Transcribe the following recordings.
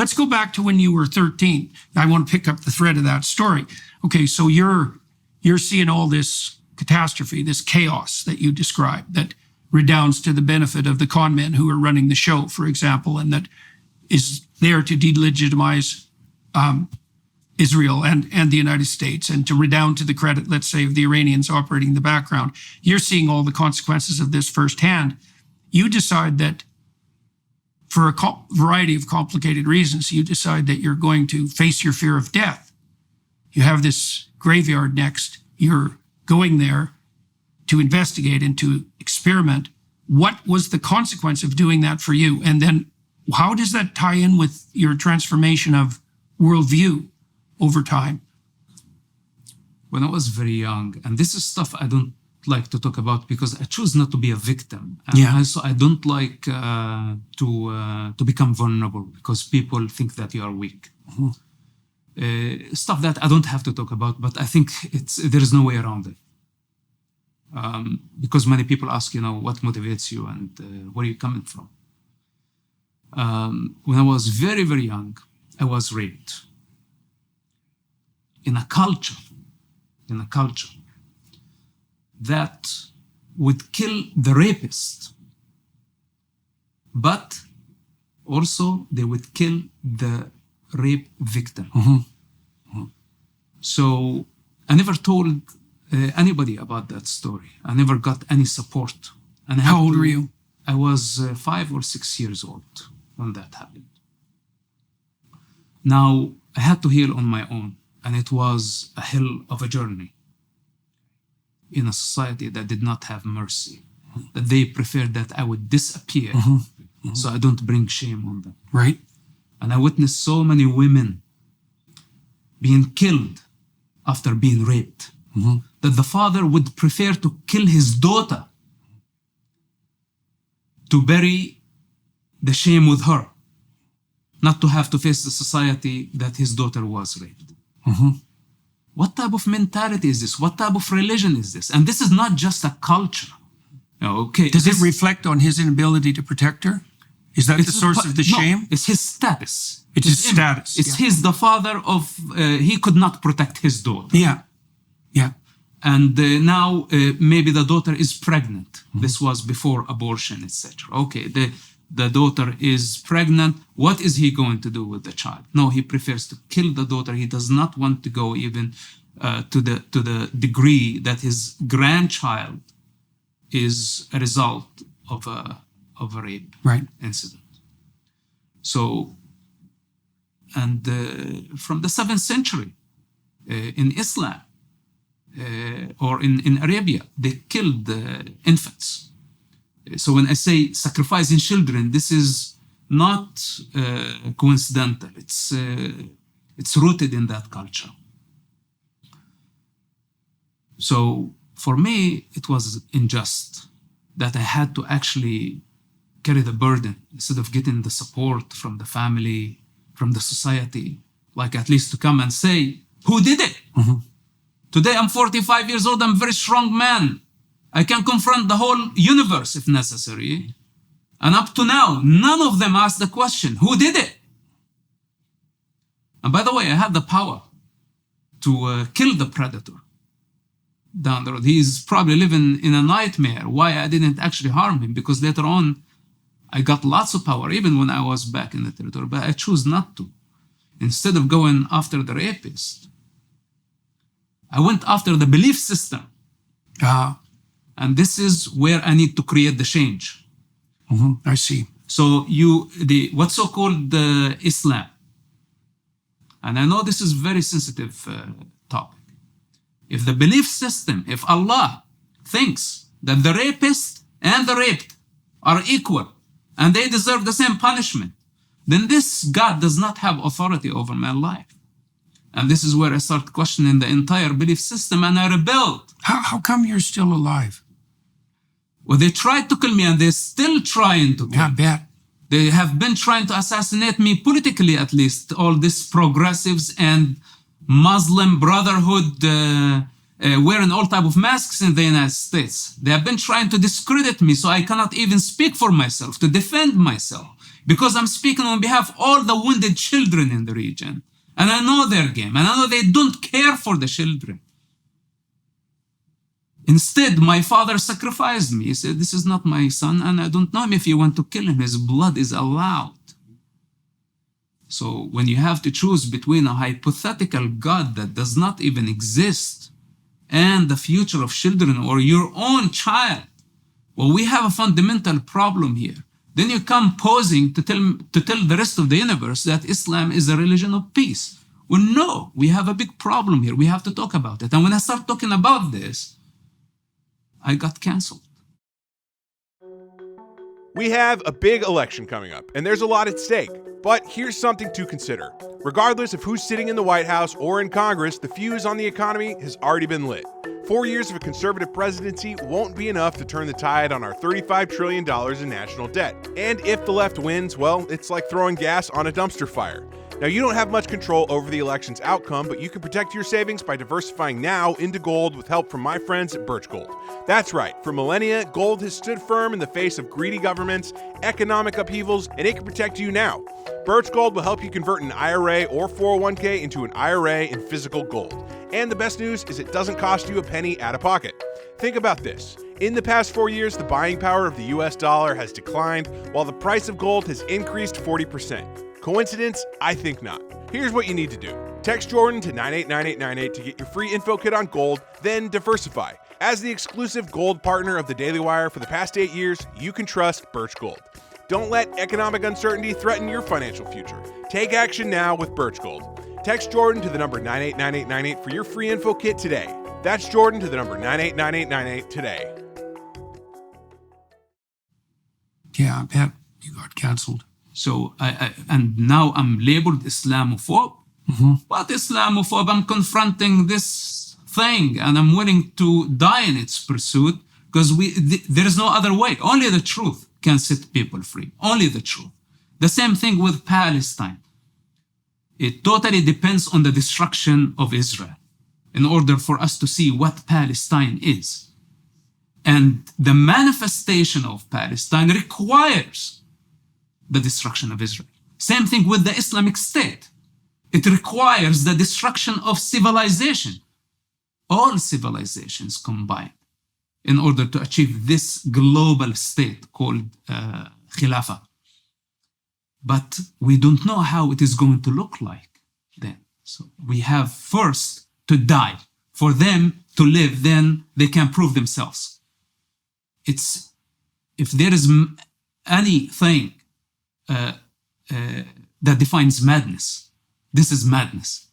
let's go back to when you were 13. I want to pick up the thread of that story. Okay, so you're seeing all this catastrophe, this chaos that you described that redounds to the benefit of the con men who are running the show, for example, and that is there to delegitimize Israel and the United States, and to redound to the credit, let's say, of the Iranians operating in the background. You're seeing all the consequences of this firsthand. You decide that for a variety of complicated reasons, you decide that you're going to face your fear of death. You have this graveyard next. You're going there to investigate and to experiment. What was the consequence of doing that for you? And then how does that tie in with your transformation of worldview over time? When I was very young, and this is stuff I don't like to talk about because I choose not to be a victim. And also I don't like to become vulnerable because people think that you are weak. Stuff that I don't have to talk about, but I think there is no way around it. Because many people ask, what motivates you and where are you coming from? When I was very, very young, I was raped. In a culture that would kill the rapist, but also they would kill the rape victim. So I never told anybody about that story. I never got any support. And how old were you? I was 5 or 6 years old when that happened. Now, I had to heal on my own, and it was a hell of a journey in a society that did not have mercy, that they preferred that I would disappear so I don't bring shame on them. Right. And I witnessed so many women being killed after being raped, that the father would prefer to kill his daughter to bury the shame with her, not to have to face the society that his daughter was raped. What type of mentality is this? What type of religion is this? And this is not just a culture. Okay. Does it reflect on his inability to protect her? Is that the source of the shame? No, it's his status. It's his status. It's the father of, he could not protect his daughter. Yeah. And now maybe the daughter is pregnant. This was before abortion, etc. Okay, the daughter is pregnant. What is he going to do with the child? No, he prefers to kill the daughter. He does not want to go even to the degree that his grandchild is a result of a rape incident. So, and from the 7th century in Islam or in Arabia, they killed infants. So when I say sacrificing children, this is not coincidental. It's rooted in that culture. So for me, it was unjust that I had to actually carry the burden instead of getting the support from the family, from the society, like at least to come and say, who did it? Today I'm 45 years old, I'm a very strong man. I can confront the whole universe if necessary. And up to now, none of them asked the question, who did it? And by the way, I had the power to kill the predator down the road. He's probably living in a nightmare. Why I didn't actually harm him? Because later on, I got lots of power, even when I was back in the territory, but I chose not to. Instead of going after the rapist, I went after the belief system. And this is where I need to create the change. I see. So what's so-called Islam, and I know this is very sensitive topic. If the belief system, if Allah thinks that the rapist and the raped are equal and they deserve the same punishment, then this God does not have authority over my life. And this is where I start questioning the entire belief system, and I rebelled. How come you're still alive? Well, they tried to kill me, and they're still trying to kill me. I bet. They have been trying to assassinate me politically, at least. All these progressives and Muslim Brotherhood wearing all type of masks in the United States. They have been trying to discredit me, so I cannot even speak for myself, to defend myself. because I'm speaking on behalf of all the wounded children in the region. And I know their game, and I know they don't care for the children. Instead, my father sacrificed me. He said, this is not my son, and I don't know him. If you want to kill him, his blood is allowed. So when you have to choose between a hypothetical God that does not even exist and the future of children or your own child, well, we have a fundamental problem here. Then you come posing to tell the rest of the universe that Islam is a religion of peace. Well, no, we have a big problem here. We have to talk about it. And when I start talking about this, I got canceled. We have a big election coming up, and there's a lot at stake. But here's something to consider. Regardless of who's sitting in the White House or in Congress, the fuse on the economy has already been lit. 4 years of a conservative presidency won't be enough to turn the tide on our $35 trillion in national debt. And if the left wins, well, it's like throwing gas on a dumpster fire. Now, you don't have much control over the election's outcome, but you can protect your savings by diversifying now into gold with help from my friends at Birch Gold. That's right, for millennia, gold has stood firm in the face of greedy governments, economic upheavals, and it can protect you now. Birch Gold will help you convert an IRA or 401k into an IRA in physical gold. And the best news is it doesn't cost you a penny out of pocket. Think about this. In the past 4 years, the buying power of the US dollar has declined, while the price of gold has increased 40%. Coincidence? I think not. Here's what you need to do. Text Jordan to 989898 to get your free info kit on gold, then diversify. As the exclusive gold partner of the Daily Wire for the past 8 years, you can trust Birch Gold. Don't let economic uncertainty threaten your financial future. Take action now with Birch Gold. Text Jordan to the number 989898 for your free info kit today. That's Jordan to the number 989898 today. Yeah, I bet you got canceled. So, and now I'm labeled Islamophobe. What Islamophobe? I'm confronting this thing and I'm willing to die in its pursuit because there is no other way. Only the truth can set people free. Only the truth. The same thing with Palestine. It totally depends on the destruction of Israel in order for us to see what Palestine is. And the manifestation of Palestine requires the destruction of Israel. Same thing with the Islamic State. It requires the destruction of civilization, all civilizations combined, in order to achieve this global state called Khilafah. But we don't know how it is going to look like then. So we have first to die. For them to live, then they can prove themselves. If there is anything that defines madness, this is madness.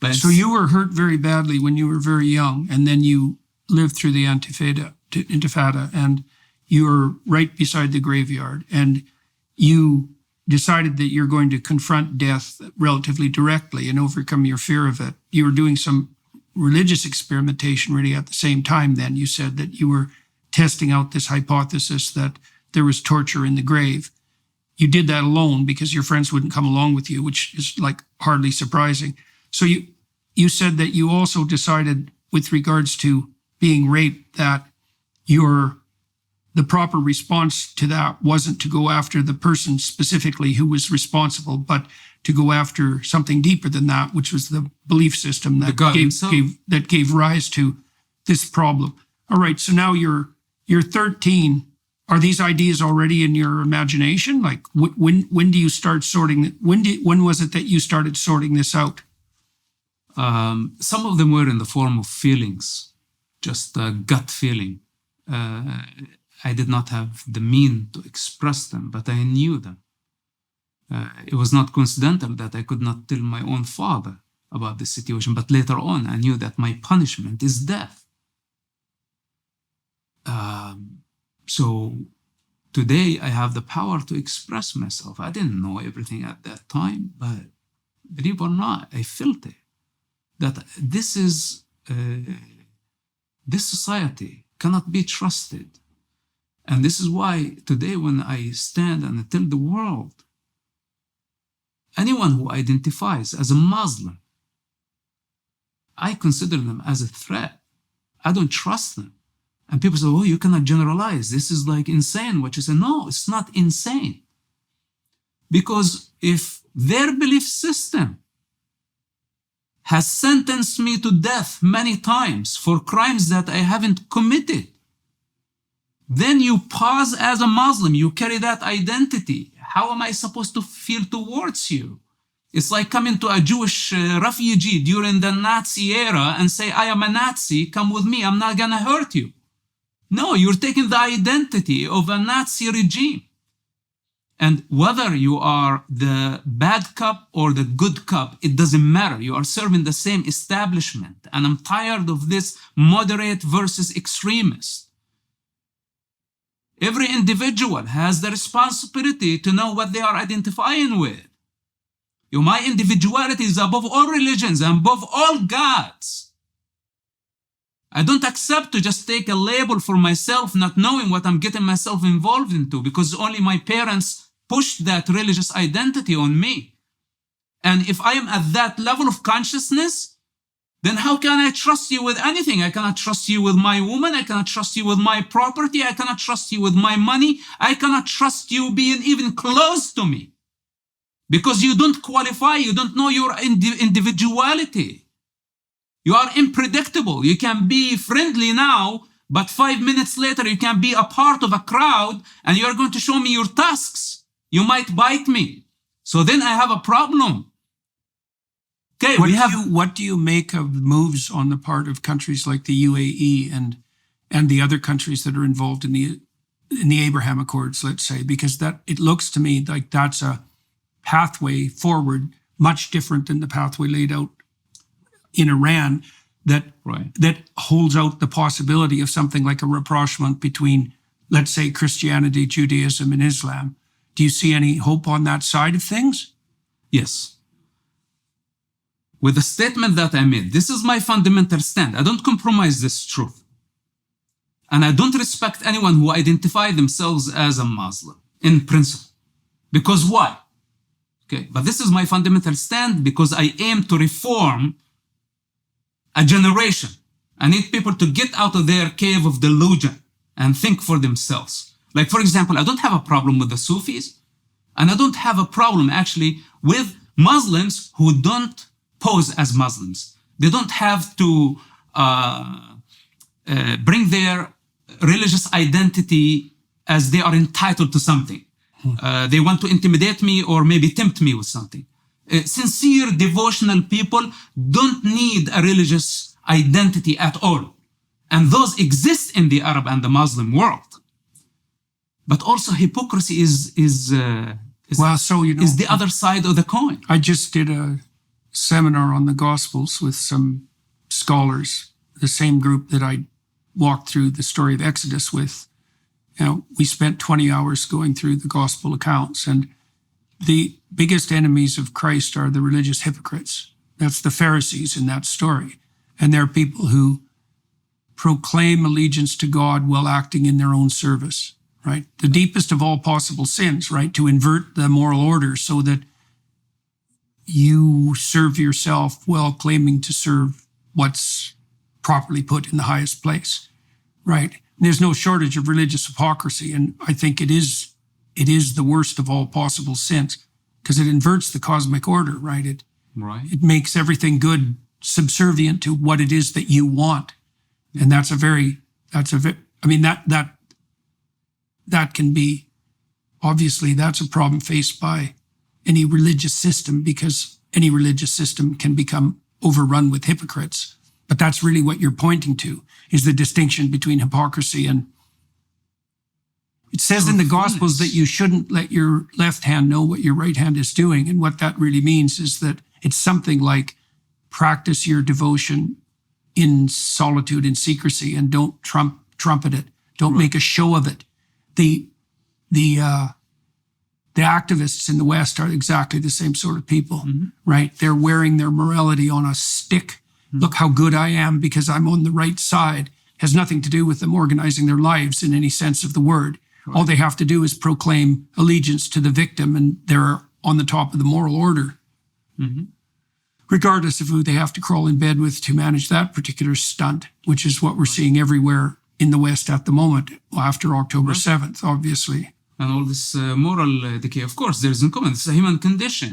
But so you were hurt very badly when you were very young, and then you lived through the Intifada, and you were right beside the graveyard, and you decided that you're going to confront death relatively directly and overcome your fear of it. You were doing some religious experimentation really at the same time then. You said that you were testing out this hypothesis that there was torture in the grave. You did that alone because your friends wouldn't come along with you, which is like hardly surprising. So you said that you also decided with regards to being raped that the proper response to that wasn't to go after the person specifically who was responsible, but to go after something deeper than that, which was the belief system that gave rise to this problem. All right, so now you're 13. Are these ideas already in your imagination? Like when do you start sorting? When was it that you started sorting this out? Some of them were in the form of feelings, just a gut feeling. I did not have the means to express them, but I knew them. It was not coincidental that I could not tell my own father about this situation, but later on I knew that my punishment is death. So today I have the power to express myself. I didn't know everything at that time, but believe it or not, I felt it. That this society cannot be trusted. And this is why today when I stand and I tell the world, anyone who identifies as a Muslim, I consider them as a threat. I don't trust them. And people say, oh, you cannot generalize. This is like insane what you say. No, it's not insane. Because if their belief system has sentenced me to death many times for crimes that I haven't committed, then you pause as a Muslim, you carry that identity. How am I supposed to feel towards you? It's like coming to a Jewish refugee during the Nazi era and say, I am a Nazi, come with me, I'm not gonna hurt you. No, you're taking the identity of a Nazi regime. And whether you are the bad cop or the good cop, it doesn't matter. You are serving the same establishment. And I'm tired of this moderate versus extremist. Every individual has the responsibility to know what they are identifying with. My individuality is above all religions and above all gods. I don't accept to just take a label for myself, not knowing what I'm getting myself involved into, because only my parents pushed that religious identity on me. And if I am at that level of consciousness, then how can I trust you with anything? I cannot trust you with my woman. I cannot trust you with my property. I cannot trust you with my money. I cannot trust you being even close to me. Because you don't qualify, you don't know your individuality. You are unpredictable. You can be friendly now, but 5 minutes later you can be a part of a crowd and you are going to show me your tusks. You might bite me. So then I have a problem. Okay, what do you make of moves on the part of countries like the UAE and the other countries that are involved in the Abraham Accords, let's say, because that it looks to me like that's a pathway forward, much different than the pathway laid out in Iran, that holds out the possibility of something like a rapprochement between, let's say, Christianity, Judaism, and Islam. Do you see any hope on that side of things? Yes. With the statement that I made, this is my fundamental stand. I don't compromise this truth. And I don't respect anyone who identify themselves as a Muslim, in principle. Because why? Okay, but this is my fundamental stand because I aim to reform a generation. I need people to get out of their cave of delusion and think for themselves. Like, for example, I don't have a problem with the Sufis, and I don't have a problem actually with Muslims who don't pose as Muslims. They don't have to bring their religious identity as they are entitled to something. They want to intimidate me or maybe tempt me with something. Sincere, devotional people don't need a religious identity at all. And those exist in the Arab and the Muslim world. But also hypocrisy is the other side of the coin. I just did a seminar on the Gospels with some scholars, the same group that I walked through the story of Exodus with. We spent 20 hours going through the Gospel accounts, and the biggest enemies of Christ are the religious hypocrites. That's the Pharisees in that story. And they're people who proclaim allegiance to God while acting in their own service. Right? The deepest of all possible sins, right? To invert the moral order so that you serve yourself while claiming to serve what's properly put in the highest place, right? And there's no shortage of religious hypocrisy, and I think it is the worst of all possible sins because it inverts the cosmic order, right? It makes everything good subservient to what it is that you want, and that can be, obviously, that's a problem faced by any religious system because any religious system can become overrun with hypocrites. But that's really what you're pointing to, is the distinction between hypocrisy and... It says in the Gospels that you shouldn't let your left hand know what your right hand is doing. And what that really means is that it's something like practice your devotion in solitude and secrecy and don't trumpet it. Don't make a show of it. The activists in the West are exactly the same sort of people, right? They're wearing their morality on a stick. Look how good I am because I'm on the right side. Has nothing to do with them organizing their lives in any sense of the word. Right. All they have to do is proclaim allegiance to the victim and they're on the top of the moral order. Regardless of who they have to crawl in bed with to manage that particular stunt, which is what we're seeing everywhere in the West at the moment, after October 7th, obviously. and all this moral decay. Of course, there is in common. It's a human condition.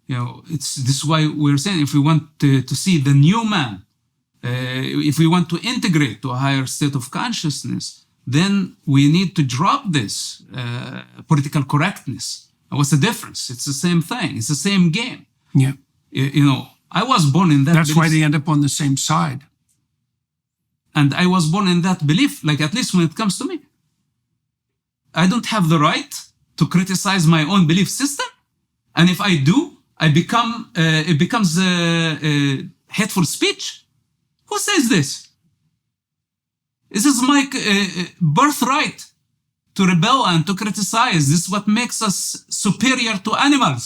You know, this is why we're saying if we want to see the new man, if we want to integrate to a higher state of consciousness, then we need to drop this political correctness. What's the difference? It's the same thing. It's the same game. Yeah. You know, I was born in that. That's why they end up on the same side. And I was born in that belief, like at least when it comes to me. I don't have the right to criticize my own belief system. And if I do, it becomes hateful speech. Who says this? This is my birthright to rebel and to criticize. This is what makes us superior to animals.